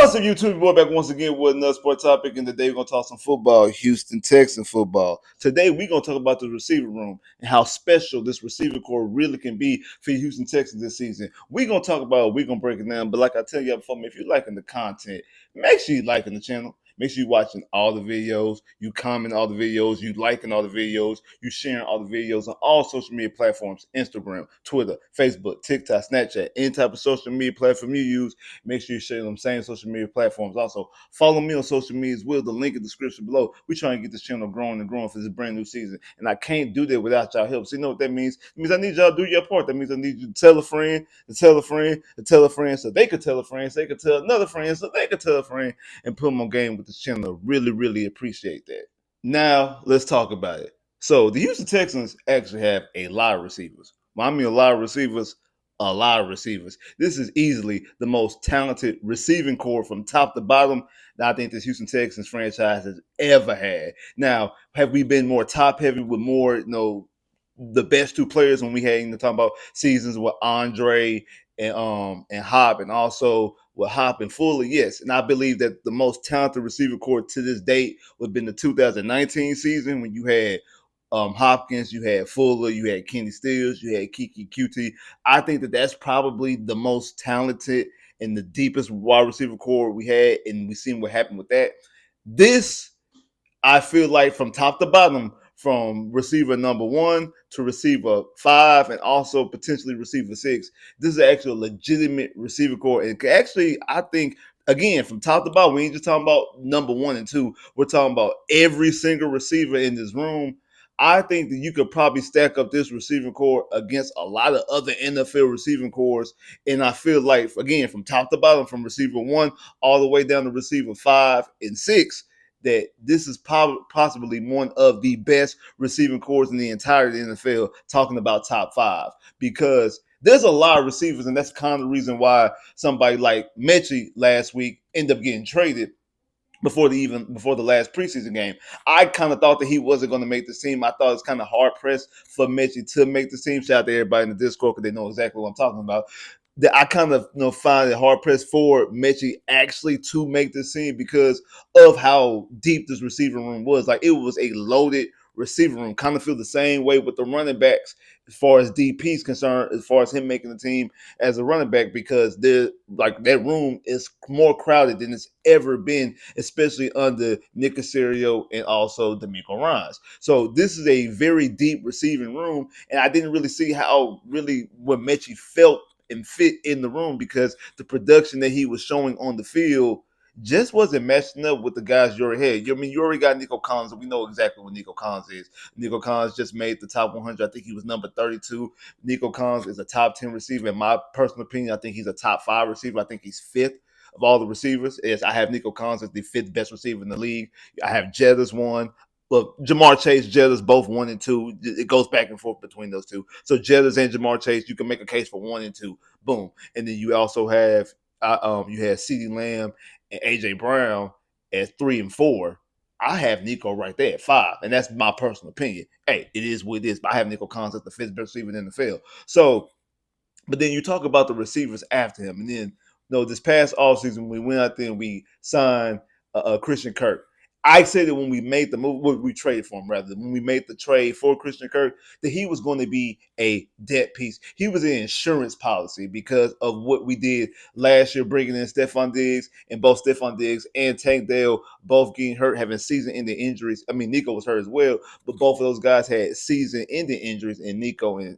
What's up, YouTube? Boy, back once again with another sport topic, and today we're gonna talk some football, Houston Texans football. Today we're gonna talk about the receiver room and how special this receiver core really can be for the Houston Texans this season. We're gonna talk about it, we're gonna break it down. But like I tell you before, if you're liking the content, make sure you liking the channel. Make sure you're watching all the videos, you comment all the videos, you liking all the videos, you sharing all the videos on all social media platforms, Instagram, Twitter, Facebook, TikTok, Snapchat, any type of social media platform you use. Make sure you share them same social media platforms. Also, follow me on social media as well. The link in the description below. We're trying to get this channel growing and growing for this brand new season. And I can't do that without y'all help. So you know what that means? It means I need y'all to do your part. That means I need you to tell a friend, to tell a friend, to tell a friend so they could tell a friend, so they could tell another friend, so they could tell a friend, and put them on game with this channel. Really, really appreciate that. Now, let's talk about it. So the Houston Texans actually have a lot of receivers. When I mean a lot of receivers, a lot of receivers. This is easily the most talented receiving core from top to bottom that I think this Houston Texans franchise has ever had. Now, have we been more top heavy with more, the best two players when we had talking about seasons with Andre and Hop, and also with Hop and Fuller? Yes, and I believe that the most talented receiver core to this date would have been the 2019 season when you had Hopkins, you had Fuller, you had Kenny Stills, you had Kiki QT. I think that that's probably the most talented and the deepest wide receiver core we had, and we seen what happened with that. This, I feel like, from top to bottom, from receiver number 1 to receiver 5, and also potentially receiver 6, this is actually a legitimate receiver core. And actually, I think, again, from top to bottom, we ain't just talking about number 1 and 2. We're talking about every single receiver in this room. I think that you could probably stack up this receiving core against a lot of other NFL receiving cores. And I feel like, again, from top to bottom, from receiver 1 all the way down to receiver 5 and 6, that this is possibly one of the best receiving cores in the entire NFL, talking about top 5, because there's a lot of receivers, and that's kind of the reason why somebody like Metchie last week ended up getting traded before the last preseason game. I kind of thought that he wasn't going to make the team. I thought it was kind of hard pressed for Metchie to make the team. Shout out to everybody in the Discord because they know exactly what I'm talking about. That I kind of find it hard pressed for Metchie actually to make the team because of how deep this receiving room was. Like, it was a loaded receiver room. Kind of feel the same way with the running backs as far as DP's concerned, as far as him making the team as a running back, because they're like, that room is more crowded than it's ever been, especially under Nick Caserio and also D'Amico Ryans. So this is a very deep receiving room, and I didn't really see how really what Metchie felt and fit in the room, because the production that he was showing on the field just wasn't matching up with the guys you already had. You already got Nico Collins, and we know exactly what Nico Collins is. Nico Collins just made the top 100. I think he was number 32. Nico Collins is a top 10 receiver. In my personal opinion, I think he's a top 5 receiver. I think he's 5th of all the receivers. I have Nico Collins as the 5th best receiver in the league. I have Jed as 1. Look, Jamar Chase, Jettas, both 1 and 2. It goes back and forth between those two. So Jettas and Jamar Chase, you can make a case for 1 and 2. Boom. And then you also have you had CeeDee Lamb and AJ Brown at 3 and 4. I have Nico right there at 5, and that's my personal opinion. Hey, it is what it is. But I have Nico Collins as the 5th best receiver in the NFL. So, but then you talk about the receivers after him, and then this past offseason, we went out there and we signed Christian Kirk. I said that when we made the move, we traded for him, rather, when we made the trade for Christian Kirk, that he was going to be a debt piece. He was an insurance policy because of what we did last year, bringing in Stephon Diggs, and both Stephon Diggs and Tank Dell both getting hurt, having season-ending injuries. I mean, Nico was hurt as well, but both of those guys had season-ending injuries, and Nico and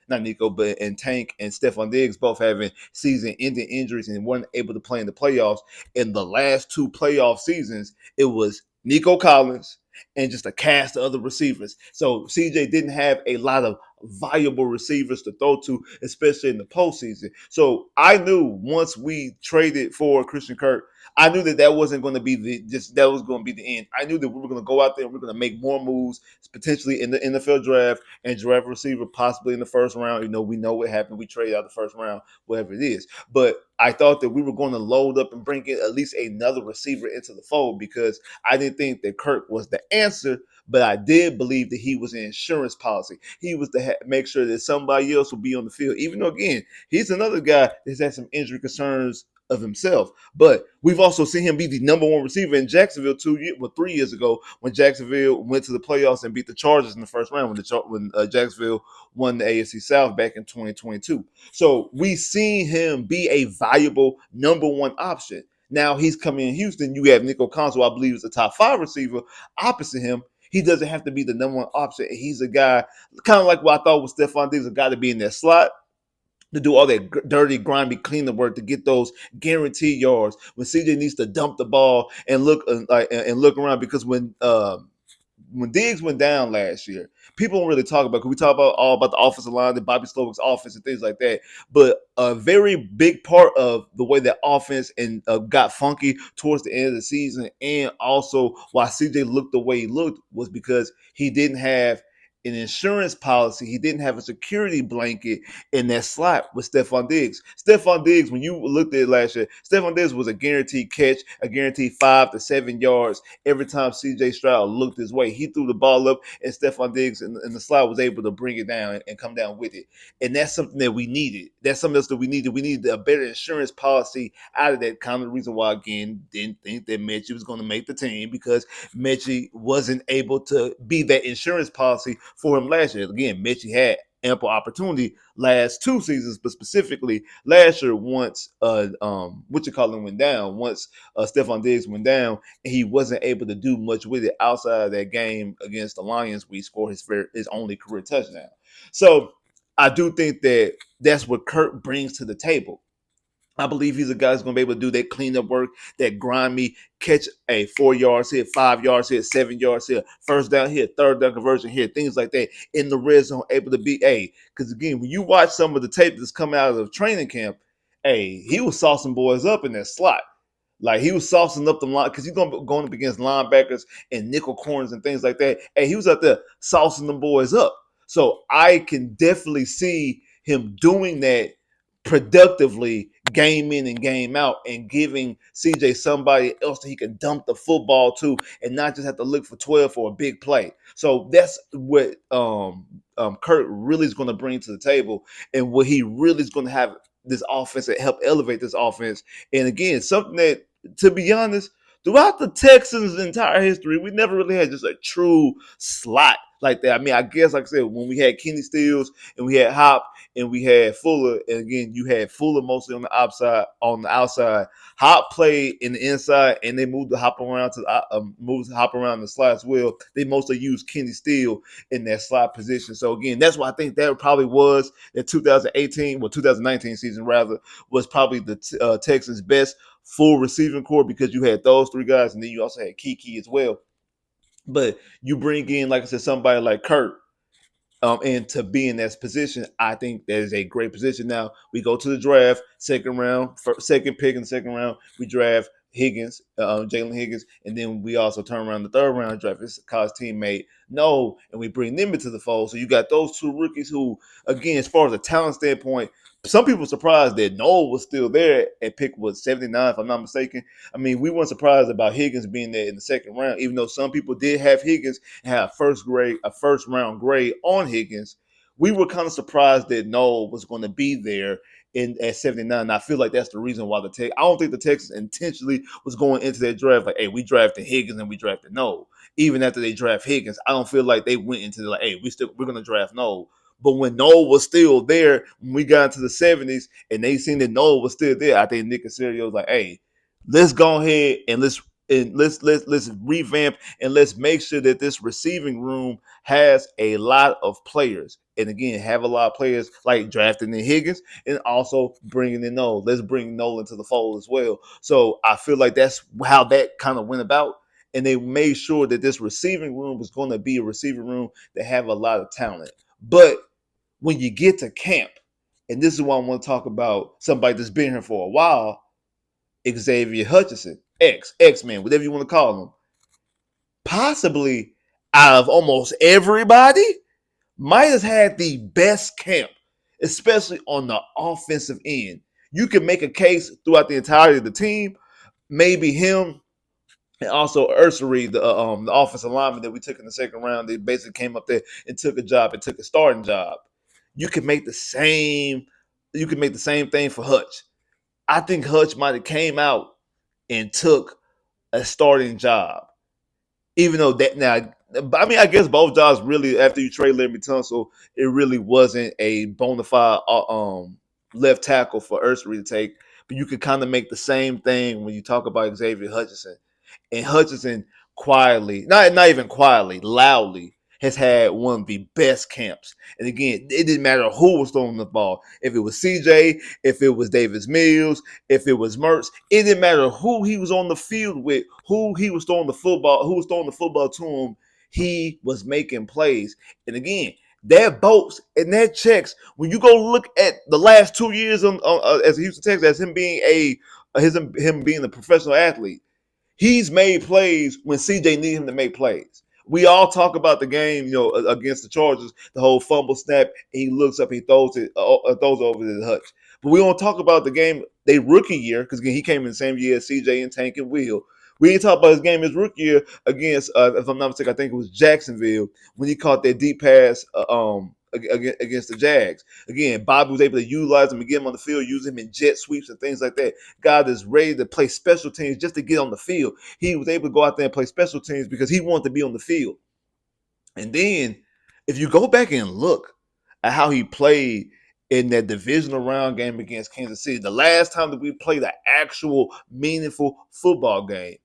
not Nico, but and Tank and Stephon Diggs both having season-ending injuries and weren't able to play in the playoffs. In the last 2 playoff seasons, it was Nico Collins and just a cast of other receivers. So CJ didn't have a lot of viable receivers to throw to, especially in the postseason. So I knew once we traded for Christian Kirk, I knew that wasn't going to be that was going to be the end. I knew that we were going to go out there and we are going to make more moves, potentially in the NFL draft, and draft a receiver possibly in the first round. We know what happened. We traded out the first round, whatever it is. But I thought that we were going to load up and bring in at least another receiver into the fold, because I didn't think that Kirk was the answer, but I did believe that he was an insurance policy. He was to make sure that somebody else will be on the field, even though, again, he's another guy that's had some injury concerns of himself. But we've also seen him be the number one receiver in Jacksonville 3 years ago when Jacksonville went to the playoffs and beat the Chargers in the first round when Jacksonville won the AFC South back in 2022. So we seen him be a valuable number one option. Now he's coming in Houston. You have Nico Collins, who I believe is a top 5 receiver opposite him. He doesn't have to be the number one option. He's a guy kind of like what I thought was Stephon Diggs, a guy to be in that slot to do all that dirty, grimy, cleaner work to get those guaranteed yards. When CJ needs to dump the ball and look around, because when Diggs went down last year, people don't really talk about, because we talk about all about the offensive line, the Bobby Slowick's offense and things like that. But a very big part of the way that offense and got funky towards the end of the season, and also why CJ looked the way he looked, was because he didn't have an insurance policy. He didn't have a security blanket in that slot with Stephon Diggs. Stephon Diggs, when you looked at it last year, Stephon Diggs was a guaranteed catch, a guaranteed 5 to 7 yards every time CJ Stroud looked his way. He threw the ball up, and Stephon Diggs in the slot was able to bring it down and come down with it. And that's something that we needed. That's something else that we needed. We needed a better insurance policy out of that. Kind of the reason why, again, didn't think that Metchie was going to make the team, because Metchie wasn't able to be that insurance policy for him last year. Again, Metchie had ample opportunity last 2 seasons, but specifically last year, once went down, once Stephon Diggs went down, and he wasn't able to do much with it outside of that game against the Lions, where he scored his only career touchdown. So I do think that that's what Kirk brings to the table. I believe he's a guy who's going to be able to do that cleanup work, that grimy catch a 4 yards here, 5 yards here, 7 yards here, first down here, third down conversion here, things like that in the red zone, able to be a. Because again, when you watch some of the tape that's come out of the training camp, he was saucing boys up in that slot. Like, he was saucing up the line, because he's going up against linebackers and nickel corners and things like that. He was out there saucing them boys up. So I can definitely see him doing that productively, game in and game out, and giving CJ somebody else that he can dump the football to, and not just have to look for 12 for a big play. So that's what Kirk really is going to bring to the table, and what he really is going to have this offense that help elevate this offense. And again, something that, to be honest, throughout the Texans' entire history, we never really had just a true slot like that. I mean, I guess, like I said, when we had Kenny Stills and we had Hop and we had Fuller, and again, you had Fuller mostly on the outside. Hop played in the inside, and they moved the Hop around the slot as well. They mostly used Kenny Steele in that slot position. So again, that's why I think that probably was the 2019 season rather, was probably the Texans' best full receiving core, because you had those 3 guys, and then you also had Kiki as well. But you bring in, like I said, somebody like Kirk, and to be in that position, I think that is a great position. Now we go to the draft, second pick in the second round, we draft Higgins, Jalen Higgins, and then we also turn around the third round, draft his college teammate No, and we bring them into the fold. So you got those 2 rookies who, again, as far as a talent standpoint, some people were surprised that Noel was still there at pick 79, if I'm not mistaken. I mean, we weren't surprised about Higgins being there in the second round, even though some people did have Higgins and have a first round grade on Higgins. We were kind of surprised that Noel was going to be there at 79. And I feel like that's the reason why I don't think the Texans intentionally was going into that draft like, hey, we drafted Higgins and we drafted Noel. Even after they draft Higgins, I don't feel like they went into like, hey, we're going to draft Noel. But when Noel was still there, when we got into the 70s and they seen that Noel was still there, I think Nick Caserio was like, hey, let's go ahead and let's revamp, and let's make sure that this receiving room has a lot of players. And again, have a lot of players like drafting in Higgins and also bringing in Noel. Let's bring Noel into the fold as well. So I feel like that's how that kind of went about. And they made sure that this receiving room was going to be a receiving room that have a lot of talent. But when you get to camp, and this is why I want to talk about somebody that's been here for a while, Xavier Hutchinson, X-Man, whatever you want to call him, possibly out of almost everybody, might have had the best camp, especially on the offensive end. You can make a case throughout the entirety of the team, maybe him, and also Ursary, the offensive lineman that we took in the second round. They basically came up there and took a starting job. You can make the same thing for Hutch. I think Hutch might have came out and took a starting job. Even though that now, I mean, I guess both jobs really after you trade Larry Tunsil, it really wasn't a bona fide left tackle for Ursary to take. But you could kind of make the same thing when you talk about Xavier Hutchinson. And Hutchinson quietly, not even quietly, loudly has had one of the best camps. And again, it didn't matter who was throwing the ball. If it was CJ, if it was Davis Mills, if it was Mertz, it didn't matter who he was on the field with, who he was throwing the football, who was throwing the football to him. He was making plays. And again, that boats and that checks. When you go look at the last 2 years as a Houston Texans, as him being him being a professional athlete, he's made plays when CJ needed him to make plays. We all talk about the game, against the Chargers, the whole fumble snap. And he looks up, he throws over to the Hutch. But we don't talk about the game they rookie year because again he came in the same year as CJ and Tank and Will. We didn't talk about his game his rookie year against, if I'm not mistaken, I think it was Jacksonville when he caught that deep pass against the Jags. Again, Bobby was able to utilize him and get him on the field, use him in jet sweeps and things like that. God is ready to play special teams just to get on the field. He was able to go out there and play special teams because he wanted to be on the field. And then if you go back and look at how he played in that divisional round game against Kansas City, the last time that we played an actual meaningful football game,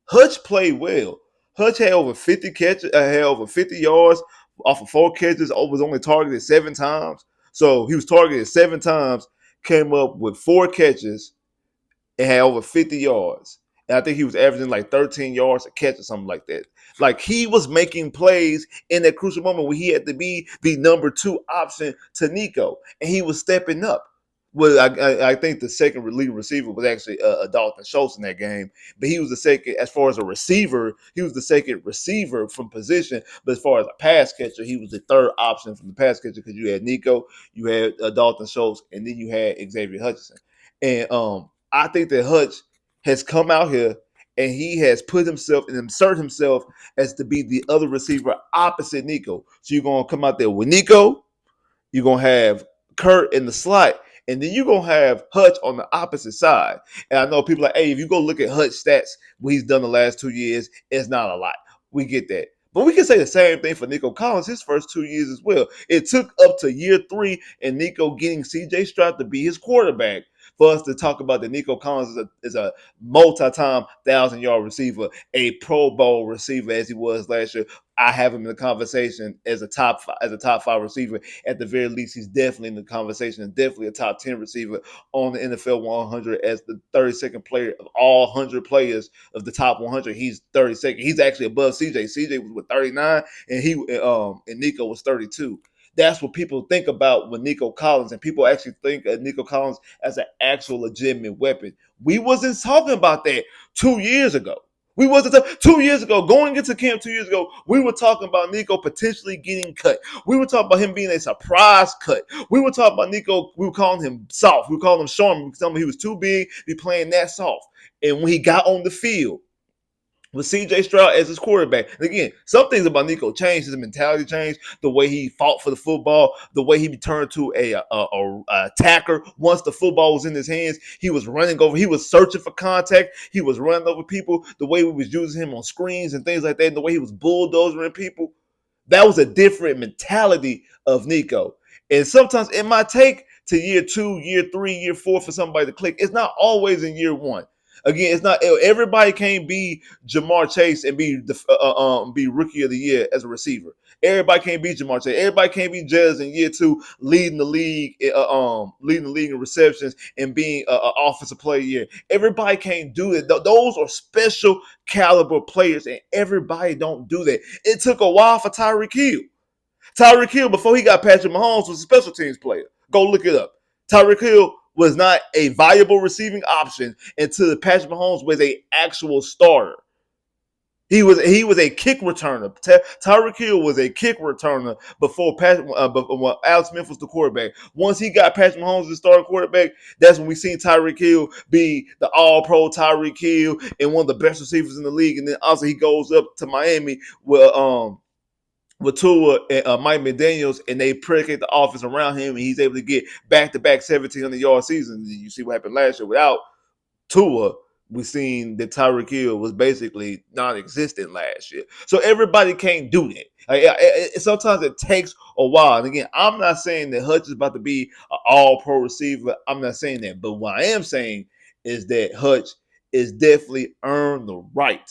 Hutch played well. Hutch had over 50 catches, had over 50 yards off of 4 catches. Was only targeted 7 times. So he was targeted 7 times, came up with 4 catches, and had over 50 yards. And I think he was averaging like 13 yards a catch or something like that. Like he was making plays in that crucial moment where he had to be the number 2 option to Nico, and he was stepping up. Well, I think the second leading receiver was actually Dalton Schultz in that game, but he was the second as far as a receiver. He was the second receiver from position, but as far as a pass catcher, he was the third option from the pass catcher because you had Nico, you had Dalton Schultz, and then you had Xavier Hutchinson. And I think that Hutch has come out here and he has put himself and inserted himself as to be the other receiver opposite Nico. So you're gonna come out there with Nico, you're gonna have Kirk in the slot, and then you're going to have Hutch on the opposite side. And I know people are like, hey, if you go look at Hutch stats, what he's done the last 2 years, it's not a lot. We get that. But we can say the same thing for Nico Collins his first 2 years as well. It took up to year 3 and Nico getting CJ Stroud to be his quarterback for us to talk about that Nico Collins is a multi-time 1,000-yard receiver, a Pro Bowl receiver as he was last year. I have him in the conversation as a top 5 receiver. At the very least, he's definitely in the conversation and definitely a top 10 receiver on the NFL 100 as the 32nd player of all 100 players of the top 100. He's 32nd. He's actually above CJ. CJ was with 39, and and Nico was 32. That's what people think about with Nico Collins, and people actually think of Nico Collins as an actual legitimate weapon. We wasn't talking about that 2 years ago. We wasn't 2 years ago, going into camp 2 years ago, we were talking about Nico potentially getting cut. We were talking about him being a surprise cut. We were talking about Nico, we were calling him soft. We were calling him Sharman. We were telling him he was too big to be playing that soft. And when he got on the field, with CJ Stroud as his quarterback. And again, some things about Nico changed. His mentality changed. The way he fought for the football. The way he returned to a attacker once the football was in his hands. He was running over. He was searching for contact. He was running over people. The way we was using him on screens and things like that. And the way he was bulldozing people. That was a different mentality of Nico. And sometimes it might take to year 2, year 3, year 4 for somebody to click. It's not always in year 1. Again, it's not everybody can't be Jamar Chase and be rookie of the year as a receiver. Everybody can't be Jamar Chase. Everybody can't be Jez in year 2 leading the league in receptions and being an offensive player year. Everybody can't do it. Those are special caliber players, and everybody don't do that. It took a while for Tyreek Hill. Tyreek Hill, before he got Patrick Mahomes, was a special teams player. Go look it up. Tyreek Hill was not a viable receiving option until Patrick Mahomes was an actual starter. He was a kick returner. Tyreek Hill was a kick returner before Alex Smith was the quarterback. Once he got Patrick Mahomes as the starting quarterback, that's when we seen Tyreek Hill be the All-Pro Tyreek Hill and one of the best receivers in the league. And then also he goes up to Miami with with Tua and Mike McDaniels, and they predicate the offense around him, and he's able to get back-to-back 1,700-yard seasons. And you see what happened last year without Tua. We seen that Tyreek Hill was basically non-existent last year. So everybody can't do that. Sometimes it takes a while. And again, I'm not saying that Hutch is about to be an all-pro receiver. I'm not saying that. But what I am saying is that Hutch is definitely earned the right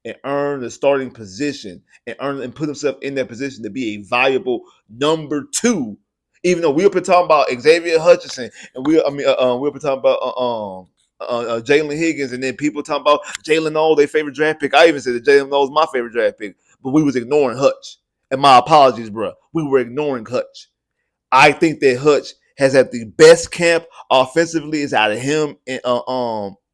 and earn the starting position and put himself in that position to be a valuable number two. Even though we've been talking about Xavier Hutchinson and we've been talking about Jalen Higgins, and then people talking about Jalen Noel, their favorite draft pick. I even said that Jalen Noel is my favorite draft pick, but we was ignoring Hutch. And my apologies, bro. We were ignoring Hutch. I think that Hutch has had the best camp offensively is out of him and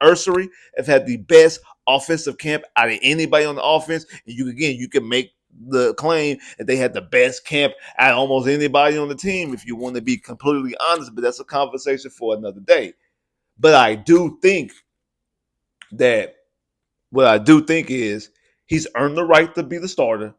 Ursery have had the best offensive camp out of anybody on the offense. And you can make the claim that they had the best camp out of almost anybody on the team if you want to be completely honest. But that's a conversation for another day. But I do think that what I do think is he's earned the right to be the starter.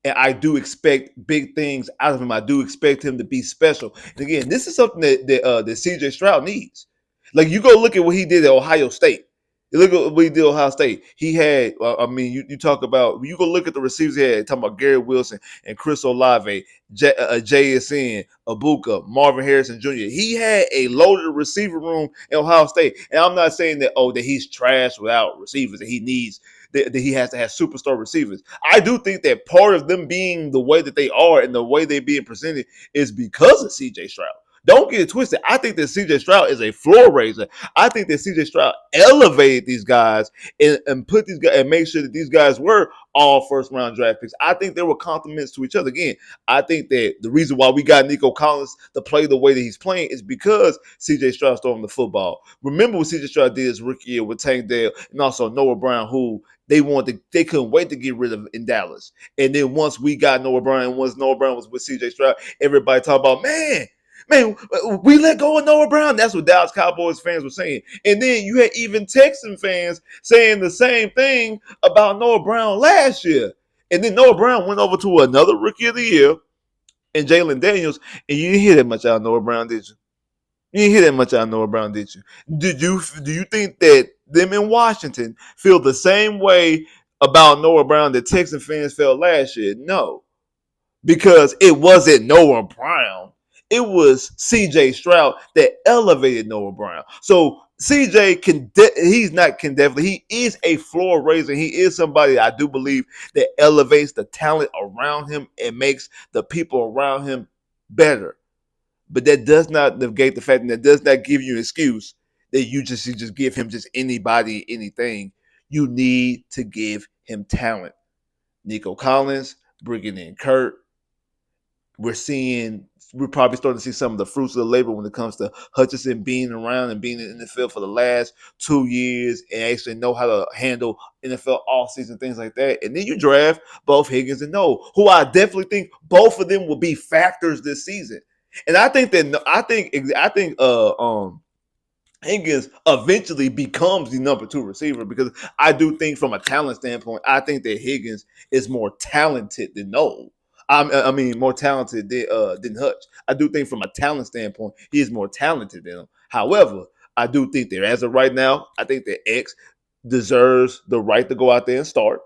And I do expect big things out of him. I do expect him to be special. And again, this is something that CJ Stroud needs. Like you go look at what he did at Ohio State. You look at what he did at Ohio State. He had, you talk about, you go look at the receivers he had, talking about Garrett Wilson and Chris Olave, JSN, Abuka, Marvin Harrison Jr. He had a loaded receiver room in Ohio State. And I'm not saying that, that he's trash without receivers and he needs that he has to have superstar receivers. I do think that part of them being the way that they are and the way they're being presented is because of CJ Stroud. Don't get it twisted. I think that CJ Stroud is a floor raiser. I think that CJ Stroud elevated these guys and put these guys and make sure that these guys were all first round draft picks. I think they were compliments to each other. Again, I think that the reason why we got Nico Collins to play the way that he's playing is because CJ Stroud's throwing the football. Remember what CJ Stroud did his rookie year with Tank Dell and also Noah Brown, who they couldn't wait to get rid of in Dallas. And then once we got Noah Brown, once Noah Brown was with CJ Stroud, everybody talked about, man, we let go of Noah Brown. That's what Dallas Cowboys fans were saying. And then you had even Texan fans saying the same thing about Noah Brown last year. And then Noah Brown went over to another rookie of the year and Jalen Daniels, and you didn't hear that much out of Noah Brown, did you? You didn't hear that much out of Noah Brown, did you? Do you think that them in Washington feel the same way about Noah Brown that Texan fans felt last year? No, because it wasn't Noah Brown. It was C.J. Stroud that elevated Noah Brown. So C.J. he is a floor raiser. He is somebody I do believe that elevates the talent around him and makes the people around him better. But that does not negate the fact that does not give you an excuse that you just give him just anybody anything. You need to give him talent. Nico Collins, bringing in Kirk. We're probably starting to see some of the fruits of the labor when it comes to Hutchinson being around and being in the field for the last 2 years and actually know how to handle NFL offseason, things like that. And then you draft both Higgins and Noel, who I definitely think both of them will be factors this season. And I think Higgins eventually becomes the number 2 receiver because I do think from a talent standpoint, I think that Higgins is more talented than Noel. More talented than Hutch. I do think from a talent standpoint, he is more talented than him. However, I do think that as of right now, I think that X deserves the right to go out there and start.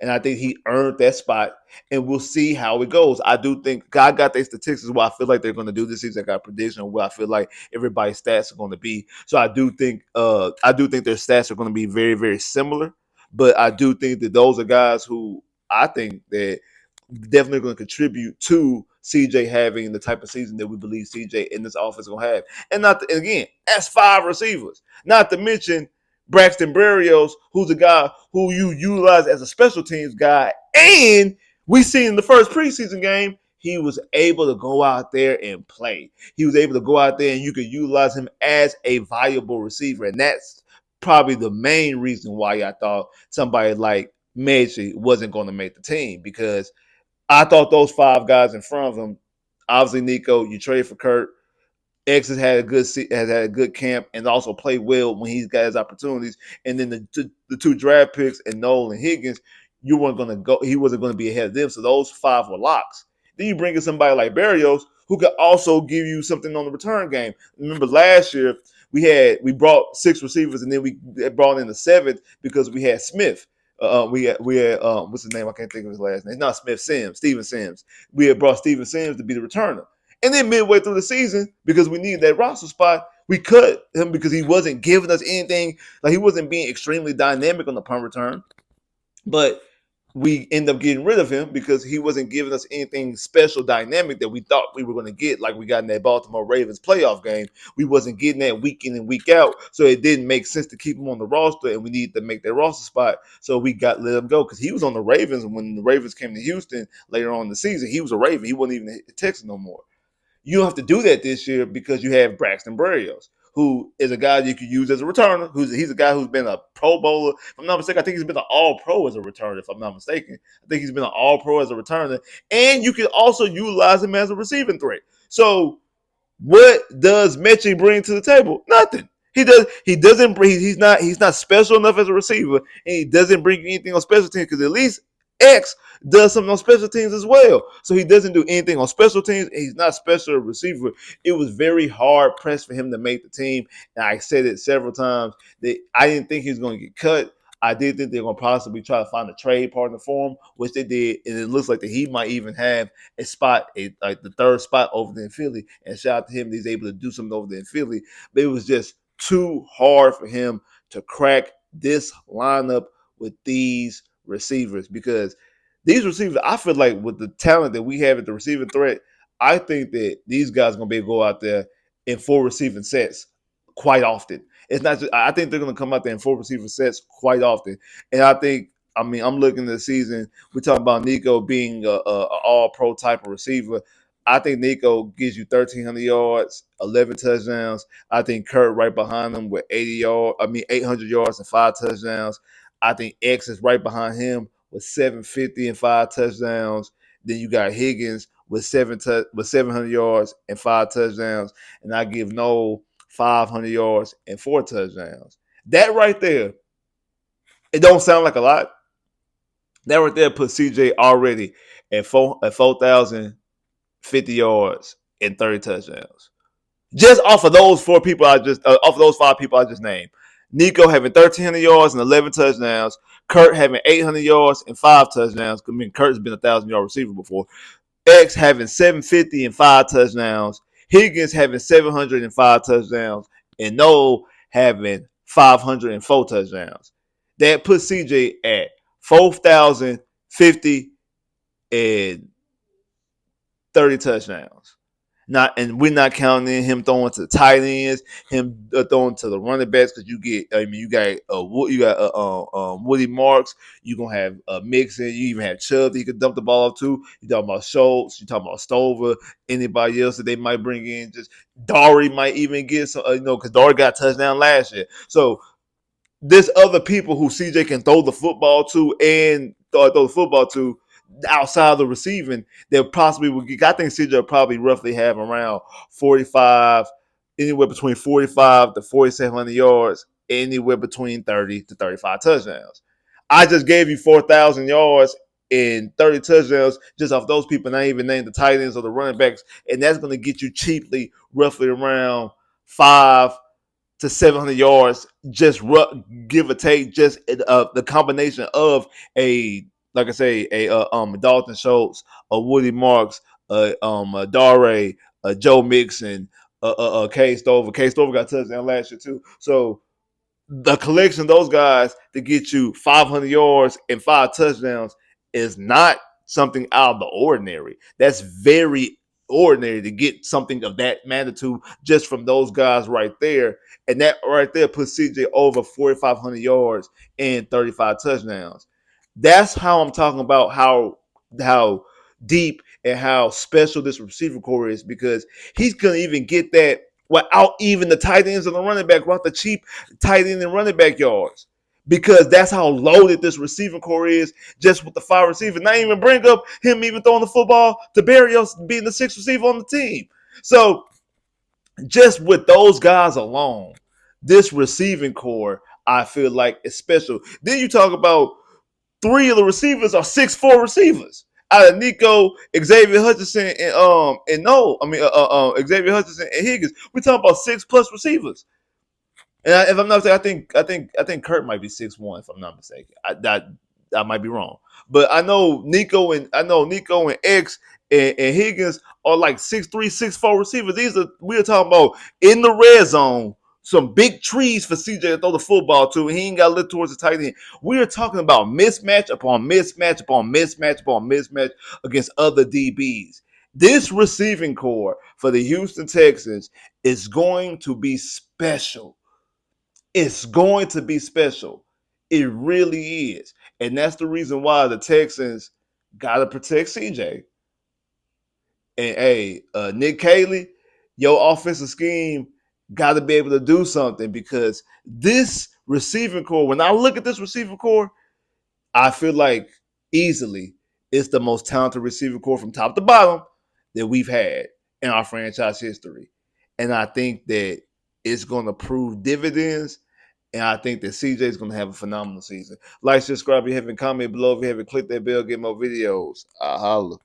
And I think he earned that spot. And we'll see how it goes. I do think God got their statistics what I feel like they're going to do this season. I got a prediction of what I feel like everybody's stats are going to be. So I do think their stats are going to be very, very similar. But I do think that those are guys who I think that definitely going to contribute to CJ having the type of season that we believe CJ in this offense is going to have. And again, that's 5 receivers. Not to mention Braxton Berrios, who's a guy who you utilize as a special teams guy. And we seen in the first preseason game, he was able to go out there and play. He was able to go out there and you could utilize him as a valuable receiver. And that's probably the main reason why I thought somebody like Metchie wasn't going to make the team, because I thought those 5 guys in front of him, obviously Nico, you trade for Kirk. X has had a good camp and also played well when he's got his opportunities. And then the 2 draft picks and Noel and Higgins, you weren't gonna go. He wasn't gonna be ahead of them. So those five were locks. Then you bring in somebody like Barrios who could also give you something on the return game. Remember last year we brought six receivers and then we brought in the seventh because we had Smith. We had what's his name? I can't think of his last name. It's not Smith Sims, Steven Sims. We had brought Steven Sims to be the returner. And then midway through the season, because we needed that roster spot, we cut him because he wasn't giving us anything. Like he wasn't being extremely dynamic on the punt return. But we end up getting rid of him because he wasn't giving us anything special dynamic that we thought we were going to get, like we got in that Baltimore Ravens playoff game. We wasn't getting that week in and week out, so it didn't make sense to keep him on the roster, and we needed to make that roster spot, so we got let him go because he was on the Ravens. And when the Ravens came to Houston later on in the season, he was a Raven. He wasn't even a Texan no more. You don't have to do that this year because you have Braxton Berrios, who is a guy you could use as a returner. He's a guy who's been a Pro Bowler. If I'm not mistaken, I think he's been an All Pro as a returner. If I'm not mistaken, I think he's been an All Pro as a returner, and you can also utilize him as a receiving threat. So, what does Metchie bring to the table? Nothing. He does. He doesn't bring. He's not special enough as a receiver, and he doesn't bring anything on special teams because at least X does something on special teams as well. So he doesn't do anything on special teams. He's not special receiver. It was very hard pressed for him to make the team. And I said it several times that I didn't think he was going to get cut. I did think they're going to possibly try to find a trade partner for him, which they did. And it looks like that he might even have a spot, like the third spot over there in Philly. And shout out to him that he's able to do something over there in Philly. But it was just too hard for him to crack this lineup with these receivers because these receivers, I feel like with the talent that we have at the receiving threat, I think that these guys are going to be able to go out there in four receiving sets quite often. It's not just, I think they're going to come out there in four receiver sets quite often. And I'm looking at the season. We're talking about Nico being a all-pro type of receiver. I think Nico gives you 1,300 yards, 11 touchdowns. I think Kirk right behind him with 800 yards and 5 touchdowns. I think X is right behind him with 750 and 5 touchdowns. Then you got Higgins with 700 yards and 5 touchdowns. And I give Noel 500 yards and 4 touchdowns. That right there, it don't sound like a lot. That right there puts CJ already at 4,050 yards and 30 touchdowns. Just off of those off of those 5 people I just named. Nico having 1,300 yards and 11 touchdowns. Kirk having 800 yards and 5 touchdowns. I mean, Kirk's been a 1,000-yard receiver before. X having 750 and 5 touchdowns. Higgins having 705 touchdowns. And Noel having 504 touchdowns. That puts CJ at 4,050 and 30 touchdowns. We're not counting him throwing to the tight ends, him throwing to the running backs because you got Woody Marks, you're gonna have Mixon, you even have Chubb that you could dump the ball off to. You talking about Schultz, you talking about Stover, anybody else that they might bring in. Just Dory might even get some, because Dory got a touchdown last year. So there's other people who CJ can throw the football to and throw the football to outside of the receiving that possibly would get. I think CJ will probably roughly have around 45, anywhere between 45 to 4,700 yards, anywhere between 30 to 35 touchdowns. I just gave you 4,000 yards and 30 touchdowns just off those people, not even named the tight ends or the running backs, and that's going to get you cheaply roughly around 5 to 700 yards, just give or take, just the combination of like I say, Dalton Schultz, a Woody Marks, a Dare, a Joe Mixon, K Stover. K Stover got a touchdown last year too. So the collection of those guys to get you 500 yards and 5 touchdowns is not something out of the ordinary. That's very ordinary to get something of that magnitude just from those guys right there. And that right there puts CJ over 4,500 yards and 35 touchdowns. That's how I'm talking about how deep and how special this receiver core is, because he's going to even get that without even the tight ends and the running back, without the cheap tight end and running back yards, because that's how loaded this receiving core is just with the 5 receivers. Not even bring up him even throwing the football to Barrios being the 6th receiver on the team. So just with those guys alone, this receiving core, I feel like, is special. Then you talk about Three of the receivers are 6'4" receivers. Out of Nico, Xavier Hutchinson, and no, I mean Xavier Hutchinson and Higgins. We're talking about 6+ receivers. And if I'm not mistaken, I think Kirk might be 6'1", if I'm not mistaken. I might be wrong, but I know Nico and X and Higgins are like 6'3", 6'4" receivers. We are talking about in the red zone, some big trees for CJ to throw the football to, and he ain't got to look towards the tight end. We are talking about mismatch upon mismatch upon mismatch upon mismatch against other DBs. This receiving core for the Houston Texans is going to be special. It's going to be special. It really is. And that's the reason why the Texans got to protect CJ. And hey, Nick Caley, your offensive scheme got to be able to do something, because this receiving core, when I look at this receiving core, I feel like easily it's the most talented receiving core from top to bottom that we've had in our franchise history. And I think that it's going to prove dividends. And I think that CJ is going to have a phenomenal season. Like, subscribe if you haven't, comment below if you haven't, click that bell, get more videos. I holla.